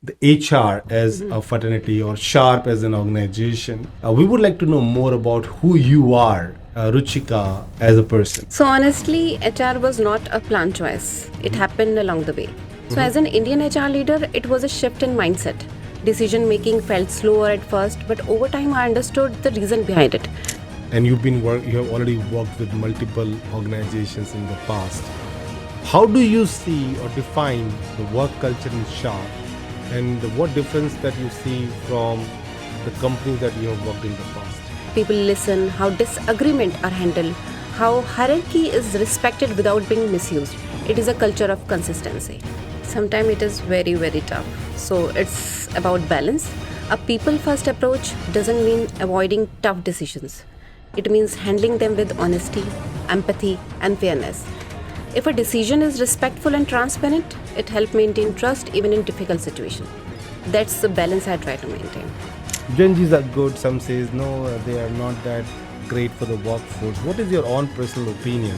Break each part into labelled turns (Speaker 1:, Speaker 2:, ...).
Speaker 1: the HR as a fraternity or Sharp as an organization. We would like to know more about who you are, Ruchika, as a person.
Speaker 2: So honestly, HR was not a planned choice. It happened along the way. So as an Indian HR leader, it was a shift in mindset. Decision making felt slower at first, but over time I understood the reason behind it.
Speaker 1: And you have already worked with multiple organizations in the past. How do you see or define the work culture in Sharp, and what difference that you see from the companies that you have worked in the past?
Speaker 2: People listen, how disagreements are handled, how hierarchy is respected without being misused. It is a culture of consistency. Sometimes it is very, very tough. So it's about balance. A people first approach doesn't mean avoiding tough decisions. It means handling them with honesty, empathy, and fairness. If a decision is respectful and transparent, it helps maintain trust even in difficult situations. That's the balance I try to maintain.
Speaker 1: Gen Zs are good, some says no, they are not that great for the workforce. What is your own personal opinion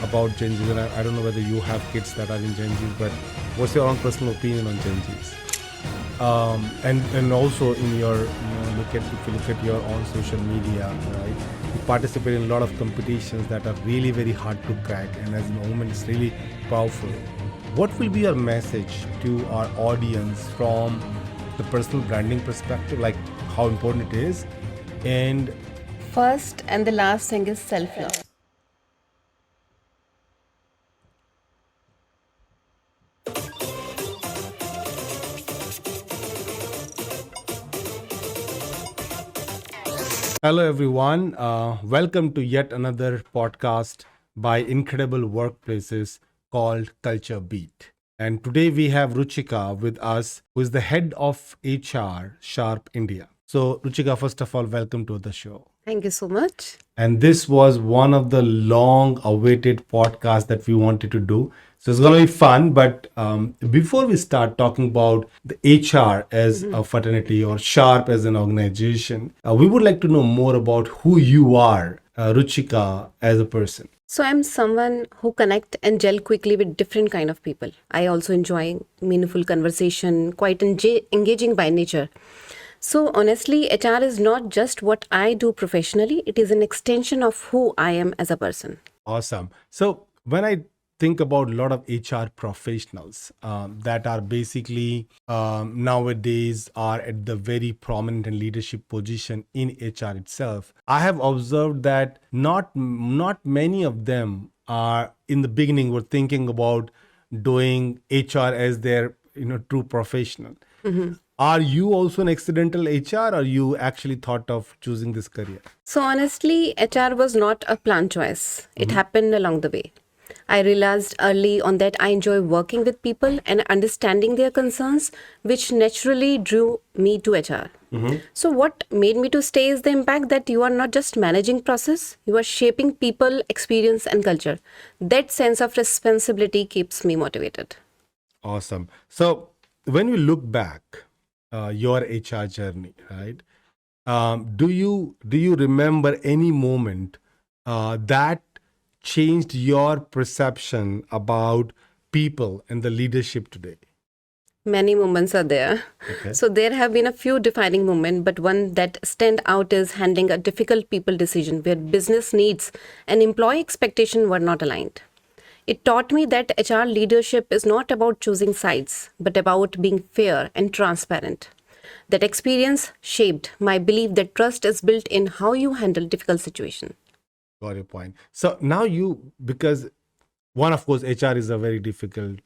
Speaker 1: about Gen Zs? And I don't know whether you have kids that are in Gen Zs, but what's your own personal opinion on Gen Zs? And also in your if you look at your own social media, right, you participate in a lot of competitions that are really very hard to crack, and as a woman it's really powerful. What will be your message to our audience from the personal branding perspective, like how important it is? And
Speaker 2: First and the last thing is self love.
Speaker 1: hello everyone, welcome to yet another podcast by Incredible Workplaces called Culture Beat. And today we have Ruchika with us, who is the head of HR Sharp India. So Ruchika, first of all, welcome to the show.
Speaker 2: Thank you so much.
Speaker 1: And this was one of the long awaited podcasts that we wanted to do. So it's going to be fun. But before we start talking about the HR as a fraternity or Sharp as an organization, we would like to know more about who you are, Ruchika, as a person.
Speaker 2: So I'm someone who connect and gel quickly with different kind of people. I also enjoy meaningful conversation, quite engaging by nature. So honestly, HR is not just what I do professionally, it is an extension of who I am as a person.
Speaker 1: Awesome. So when I think about a lot of HR professionals that are basically nowadays are at the very prominent and leadership position in HR itself, I have observed that not many of them are in the beginning were thinking about doing HR as their true professional. Are you also an accidental HR, or you actually thought of choosing this career?
Speaker 2: So honestly, HR was not a planned choice. It happened along the way. I realized early on that I enjoy working with people and understanding their concerns, which naturally drew me to HR. So what made me to stay is the impact that you are not just managing process, you are shaping people, experience and culture. That sense of responsibility keeps me motivated.
Speaker 1: Awesome. So when you look back your HR journey, right? Do you remember any moment that changed your perception about people and the leadership today?
Speaker 2: Many moments are there.
Speaker 1: Okay.
Speaker 2: So there have been a few defining moments, but one that stand out is handling a difficult people decision where business needs and employee expectation were not aligned. It taught me that HR leadership is not about choosing sides, but about being fair and transparent. That experience shaped my belief that trust is built in how you handle difficult situations.
Speaker 1: Got your point. So now because one, of course, HR is a very difficult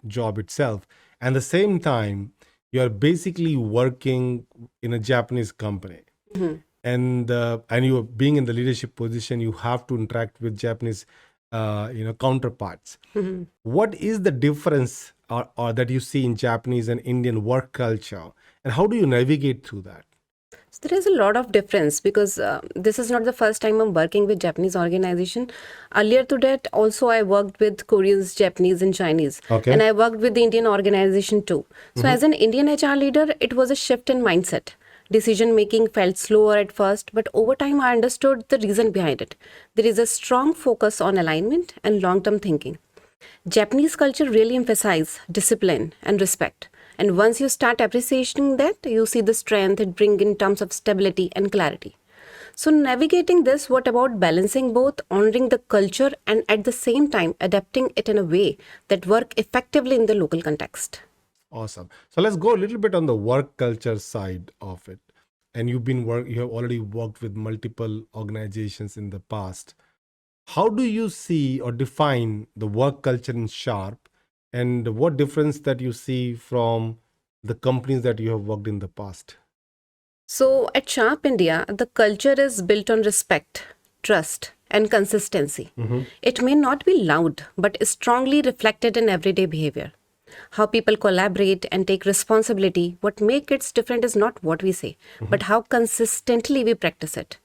Speaker 1: job itself. And the same time, you're basically working in a Japanese company. And you being in the leadership position, you have to interact with Japanese counterparts. What is the difference or that you see in Japanese and Indian work culture, and how do you navigate through that?
Speaker 2: So there is a lot of difference because this is not the first time I'm working with Japanese organization. Earlier to that, also I worked with Koreans, Japanese, and Chinese,
Speaker 1: Okay.
Speaker 2: and I worked with the Indian organization too. So as an Indian HR leader, it was a shift in mindset. Decision making felt slower at first, but over time I understood the reason behind it. There is a strong focus on alignment and long-term thinking. Japanese culture really emphasizes discipline and respect, And once you start appreciating that, you see the strength it brings in terms of stability and clarity. So, navigating this, what about balancing both, honoring the culture and at the same time adapting it in a way that work effectively in the local context?
Speaker 1: Awesome. So let's go a little bit on the work culture side of it. And you have already worked with multiple organizations in the past. How do you see or define the work culture in Sharp, and what difference that you see from the companies that you have worked in the past?
Speaker 2: So, at Sharp India, the culture is built on respect, trust, and consistency. It may not be loud, but is strongly reflected in everyday behavior. How people collaborate and take responsibility, what makes it different is not what we say, but how consistently we practice it.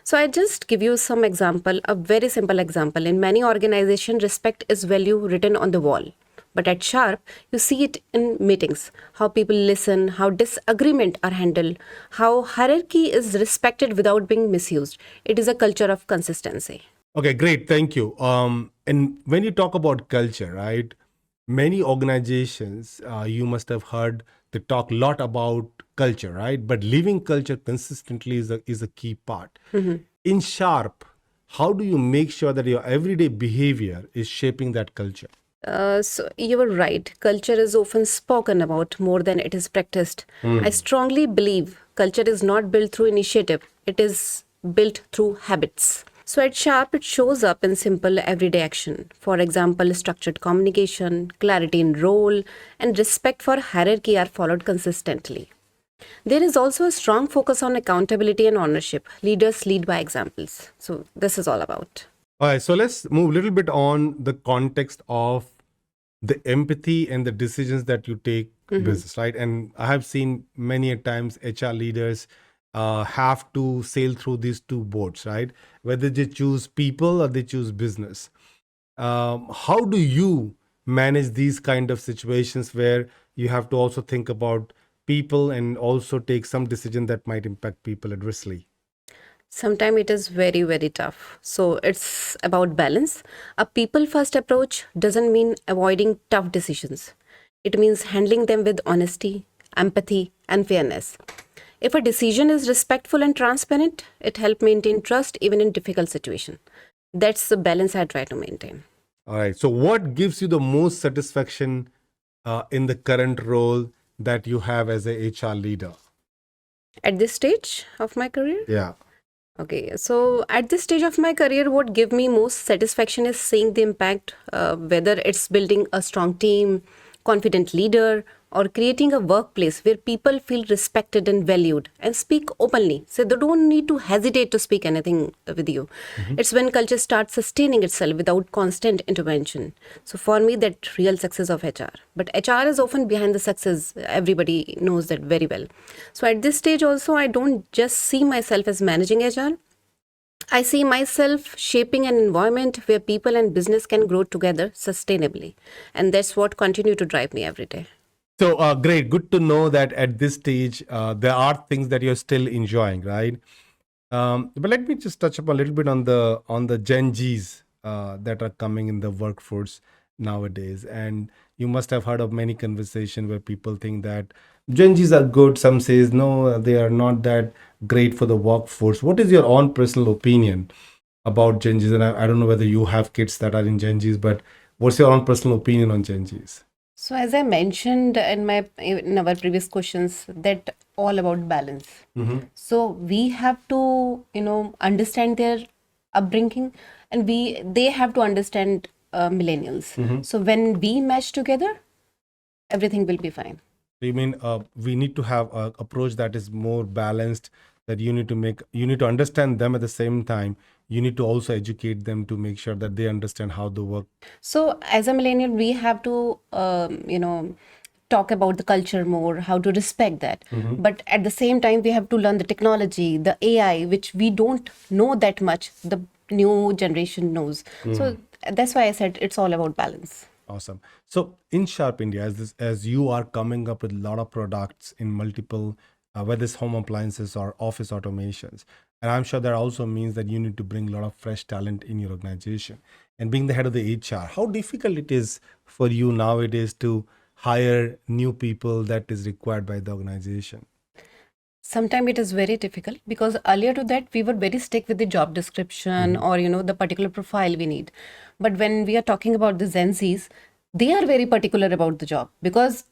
Speaker 2: So I just give you some example, a very simple example. In many organizations, respect is value written on the wall. But at Sharp, you see it in meetings, how people listen, how disagreement are handled, how hierarchy is respected without being misused. It is a culture of consistency.
Speaker 1: Okay, great. Thank you. And when you talk about culture, right? Many organizations, you must have heard, they talk a lot about culture, right? But living culture consistently is a key part. In Sharp, how do you make sure that your everyday behavior is shaping that culture?
Speaker 2: So you were right. Culture is often spoken about more than it is practiced. I strongly believe culture is not built through initiative. It is built through habits. So at Sharp, it shows up in simple everyday action. For example, structured communication, clarity in role, and respect for hierarchy are followed consistently. There is also a strong focus on accountability and ownership. Leaders lead by examples. So this is all about.
Speaker 1: All right, so let's move a little bit on the context of the empathy and the decisions that you take business, right? And I have seen many a times HR leaders have to sail through these two boats, right? Whether they choose people or they choose business. How do you manage these kind of situations where you have to also think about people and also take some decision that might impact people adversely?
Speaker 2: Sometimes it is very, very tough. So it's about balance. A people first approach doesn't mean avoiding tough decisions, it means handling them with honesty, empathy, and fairness. If a decision is respectful and transparent, it helps maintain trust even in difficult situations. That's the balance I try to maintain.
Speaker 1: All right. So, what gives you the most satisfaction in the current role that you have as a HR leader?
Speaker 2: At this stage of my career,
Speaker 1: Yeah.
Speaker 2: okay, so at this stage of my career, what give me most satisfaction is seeing the impact, whether it's building a strong team, confident leader, or creating a workplace where people feel respected and valued and speak openly. So they don't need to hesitate to speak anything with you. It's when culture starts sustaining itself without constant intervention. So for me, that real success of HR. But HR is often behind the success. Everybody knows that very well. So at this stage also, I don't just see myself as managing HR. I see myself shaping an environment where people and business can grow together sustainably. And that's what continue to drive me every day.
Speaker 1: So, great. Good to know that at this stage, there are things that you're still enjoying, right? But let me just touch up a little bit on the Gen Zs that are coming in the workforce nowadays. And you must have heard of many conversations where people think that Gen Zs are good. Some says no, they are not that great for the workforce. What is your own personal opinion about Gen Zs? And I don't know whether you have kids that are in Gen Zs, but what's your own personal opinion on Gen Zs?
Speaker 2: So as I mentioned in our previous questions, that all about balance. So we have to understand their upbringing, and they have to understand millennials. So when we mesh together, everything will be fine.
Speaker 1: You mean we need to have an approach that is more balanced, that you need to understand them at the same time. You need to also educate them to make sure that they understand how they work.
Speaker 2: So as a millennial, we have to talk about the culture more, how to respect that. But at the same time, we have to learn the technology, the AI, which we don't know that much. The new generation knows. So that's why I said it's all about balance.
Speaker 1: Awesome. So in Sharp India, as you are coming up with a lot of products in multiple, whether it's home appliances or office automations, and I'm sure that also means that you need to bring a lot of fresh talent in your organization. And being the head of the HR, how difficult it is for you nowadays to hire new people that is required by the organization?
Speaker 2: Sometimes it is very difficult because earlier to that we were very stick with the job description or the particular profile we need. But when we are talking about the Gen Zs, they are very particular about the job because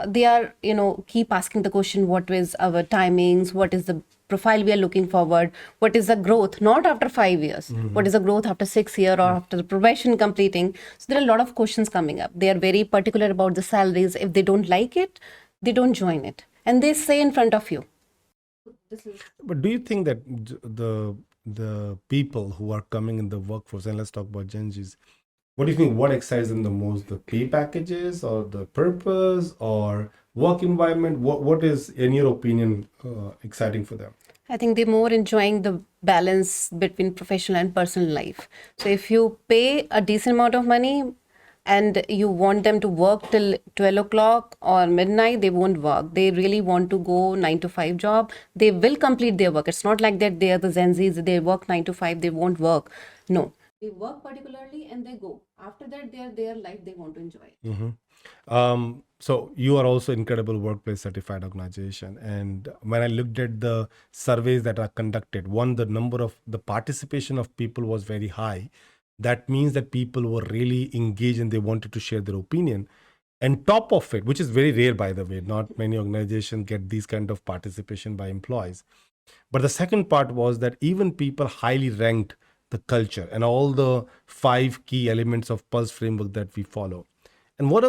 Speaker 2: they are keep asking the question, what is our timings, what is the profile we are looking forward, what is the growth, not after 5 years, what is the growth after 6 years or after the probation completing. So there are a lot of questions coming up. They are very particular about the salaries. If they don't like it, they don't join it and they say in front of you.
Speaker 1: But do you think that the people who are coming in the workforce, and let's talk about Gen Zs, what do you think, what excites them the most? The pay packages or the purpose or work environment? What is, in your opinion, exciting for them?
Speaker 2: I think they're more enjoying the balance between professional and personal life. So if you pay a decent amount of money and you want them to work till 12 o'clock or midnight, they won't work. They really want to go 9 to 5 job. They will complete their work. It's not like that they are the Gen Zs, they work 9 to 5, they won't work. No. They work particularly and they go. After that, they are their life, they want to enjoy.
Speaker 1: So you are also incredible workplace certified organization. And when I looked at the surveys that are conducted, one, the number of the participation of people was very high. That means that people were really engaged and they wanted to share their opinion. And top of it, which is very rare, by the way, not many organizations get these kind of participation by employees. But the second part was that even people highly ranked the culture and all the 5 key elements of Pulse framework that we follow. And one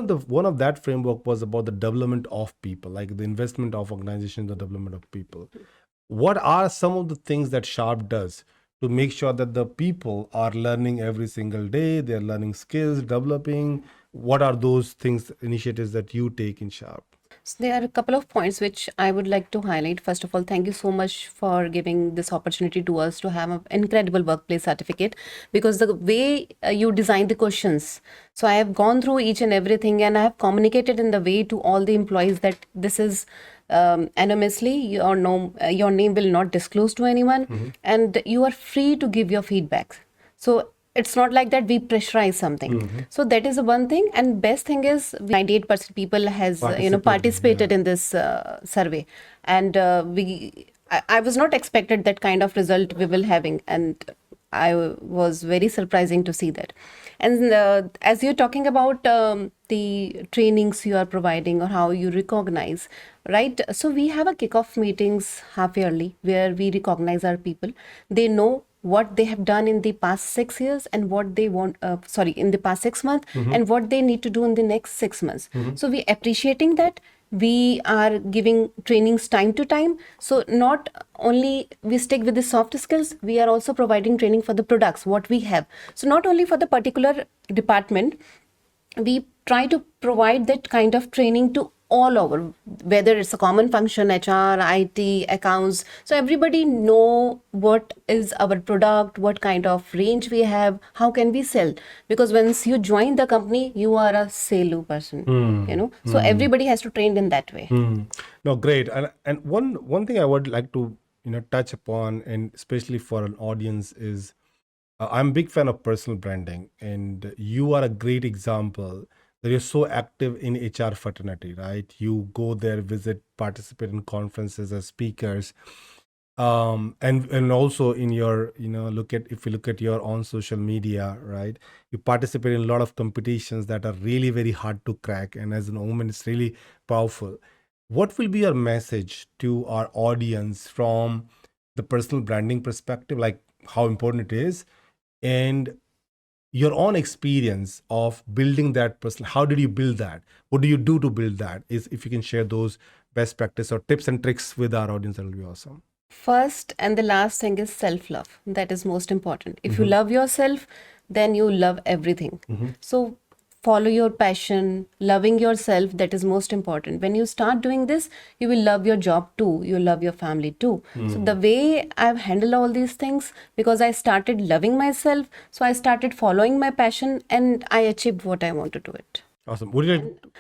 Speaker 1: of that framework was about the development of people, like the investment of organizations, the development of people. What are some of the things that Sharp does to make sure that the people are learning every single day, they're learning skills, developing? What are those things, initiatives that you take in Sharp?
Speaker 2: So there are a couple of points which I would like to highlight. First of all, thank you so much for giving this opportunity to us to have an incredible workplace certificate, because the way you design the questions. So I have gone through each and everything and I have communicated in the way to all the employees that this is anonymously, your name will not disclose to anyone and you are free to give your feedback. So it's not like that we pressurize something. So that is the one thing. And best thing is 98% people has participated in this survey. And I was not expected that kind of result we will having, and I was very surprising to see that. And as you're talking about the trainings you are providing or how you recognize, right? So we have a kickoff meetings half yearly where we recognize our people. They know what they have done in the past 6 years and what they want, in the past 6 months and what they need to do in the next 6 months. So we appreciating that. We are giving trainings time to time. So not only we stick with the soft skills, we are also providing training for the products, what we have. So not only for the particular department, we try to provide that kind of training to all over, whether it's a common function, HR, IT, accounts. So everybody know what is our product, what kind of range we have, how can we sell. Because once you join the company, you are a sale person, So everybody has to train in that way.
Speaker 1: No, great. And one thing I would like to touch upon, and especially for an audience, is I'm a big fan of personal branding, and you are a great example that you're so active in HR fraternity, right? You go there, visit, participate in conferences as speakers, and also in your if you look at your own social media, right? You participate in a lot of competitions that are really very hard to crack, and as a woman, it's really powerful. What will be your message to our audience from the personal branding perspective, like how important it is, and your own experience of building that personal? How did you build that? What do you do to build that? Is if you can share those best practice or tips and tricks with our audience, that will be awesome.
Speaker 2: First and the last thing is self-love. That is most important. If you love yourself, then you love everything. So follow your passion, loving yourself, that is most important. When you start doing this, you will love your job too, you love your family too. So the way I've handled all these things, because I started loving myself, so I started following my passion and I achieved what I wanted to do it.
Speaker 1: Awesome.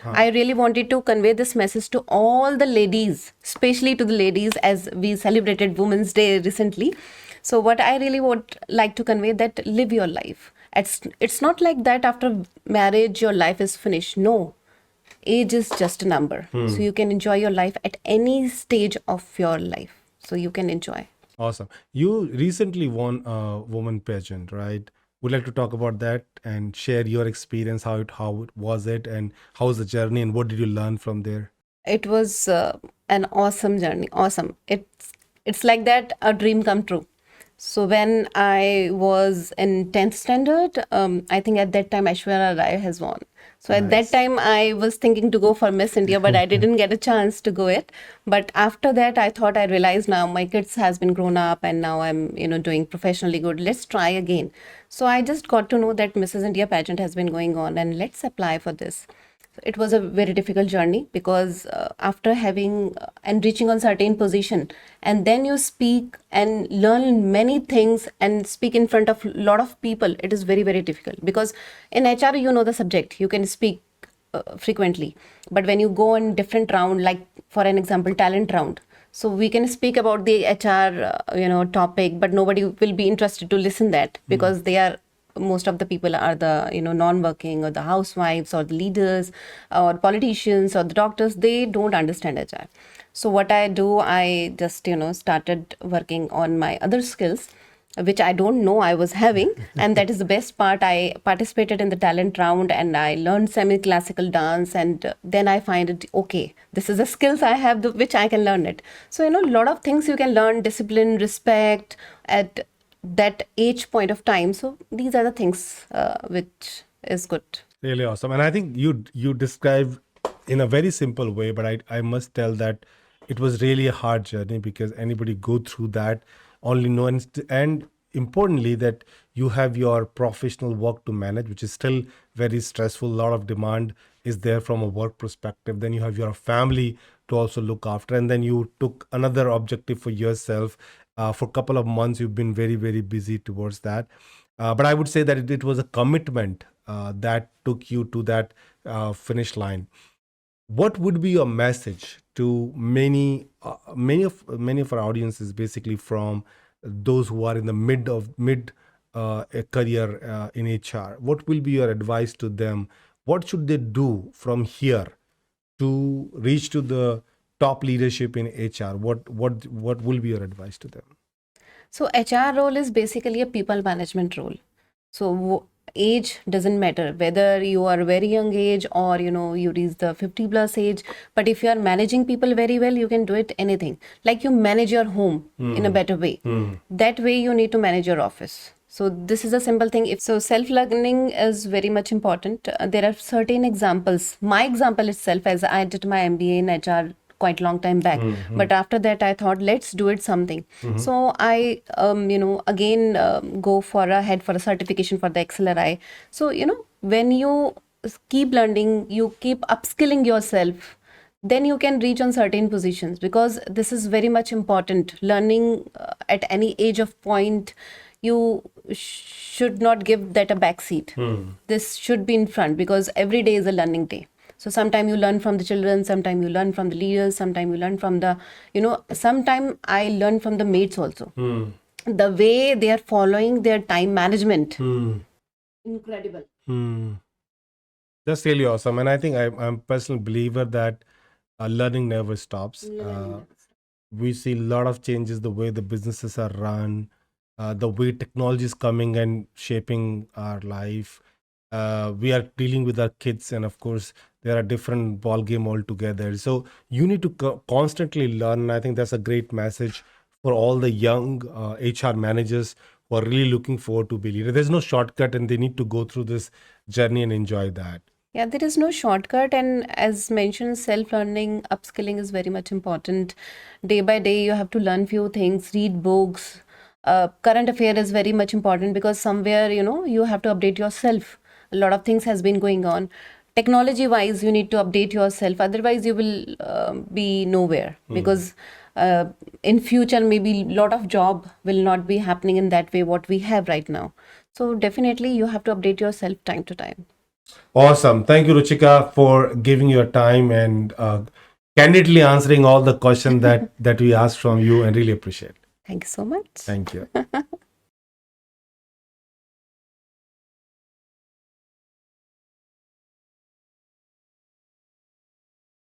Speaker 2: I really wanted to convey this message to all the ladies, especially to the ladies, as we celebrated Women's Day recently. So what I really would like to convey, that live your life. It's not like that after marriage your life is finished. No, age is just a number. So you can enjoy your life at any stage of your life. So you can enjoy.
Speaker 1: Awesome. You recently won a woman pageant, right? Would like to talk about that and share your experience, how it was it, and how was the journey, and what did you learn from there?
Speaker 2: It was an awesome journey. Awesome. It's like that a dream come true. So when I was in 10th standard, I think at that time Aishwarya Rai has won. So at that
Speaker 1: Nice.
Speaker 2: time I was thinking to go for Miss India, but I didn't get a chance to go it. But after that, I thought I realized now my kids has been grown up and now I'm doing professionally good. Let's try again. So I just got to know that Mrs. India pageant has been going on and let's apply for this. It was a very difficult journey because after having and reaching on certain position, and then you speak and learn many things and speak in front of a lot of people, it is very, very difficult. Because in HR, you know the subject, you can speak frequently, but when you go in different round, like for an example talent round, so we can speak about the HR topic, but nobody will be interested to listen that because they are, most of the people are the non-working or the housewives or the leaders or politicians or the doctors. They don't understand HR. So what I do, I just started working on my other skills which I don't know I was having. And that is the best part. I participated in the talent round and I learned semi-classical dance. And then I find it, okay, this is the skills I have, which I can learn it. So, a lot of things you can learn, discipline, respect at that age point of time. So these are the things which is good.
Speaker 1: Really awesome. And I think you described in a very simple way, but I must tell that it was really a hard journey because anybody go through that only know, and importantly that you have your professional work to manage, which is still very stressful. A lot of demand is there from a work perspective. Then you have your family to also look after, and then you took another objective for yourself. For a couple of months you've been very, very busy towards that, but I would say that it was a commitment that took you to that finish line. What would be your message to many of our audiences, basically from those who are in the mid career in HR? What will be your advice to them? What should they do from here to reach to the top leadership in HR? What will be your advice to them?
Speaker 2: So HR role is basically a people management role. So age doesn't matter whether you are very young age or you reach the 50 plus age, but if you are managing people very well, you can do it anything. Like you manage your home in a better way. That way you need to manage your office. So this is a simple thing. If so, self-learning is very much important. There are certain examples. My example itself, as I did my MBA in HR quite long time back, but after that I thought let's do it something. So I again go for a head for a certification for the XLRI. So when you keep learning, you keep upskilling yourself, then you can reach on certain positions, because this is very much important. Learning at any age of point, you should not give that a backseat. This should be in front, because every day is a learning day. So sometime you learn from the children, sometime you learn from the leaders, sometime you learn from the, sometime I learn from the mates also. The way they are following their time management. Incredible.
Speaker 1: That's really awesome. And I think I'm a personal believer that learning never stops. We see a lot of changes, the way the businesses are run, the way technology is coming and shaping our life. We are dealing with our kids, and of course there are different ball game altogether. So you need to constantly learn. And I think that's a great message for all the young HR managers who are really looking forward to be leader. There's no shortcut, and they need to go through this journey and enjoy that.
Speaker 2: Yeah, there is no shortcut. And as mentioned, self-learning, upskilling is very much important. Day by day, you have to learn few things, read books. Current affair is very much important, because somewhere, you have to update yourself. A lot of things has been going on. Technology wise, you need to update yourself. Otherwise, you will be nowhere, because in future, maybe a lot of job will not be happening in that way what we have right now. So definitely you have to update yourself time to time.
Speaker 1: Awesome. Thank you, Ruchika, for giving your time and candidly answering all the questions that we asked from you, and really appreciate it.
Speaker 2: Thank you so much.
Speaker 1: Thank you.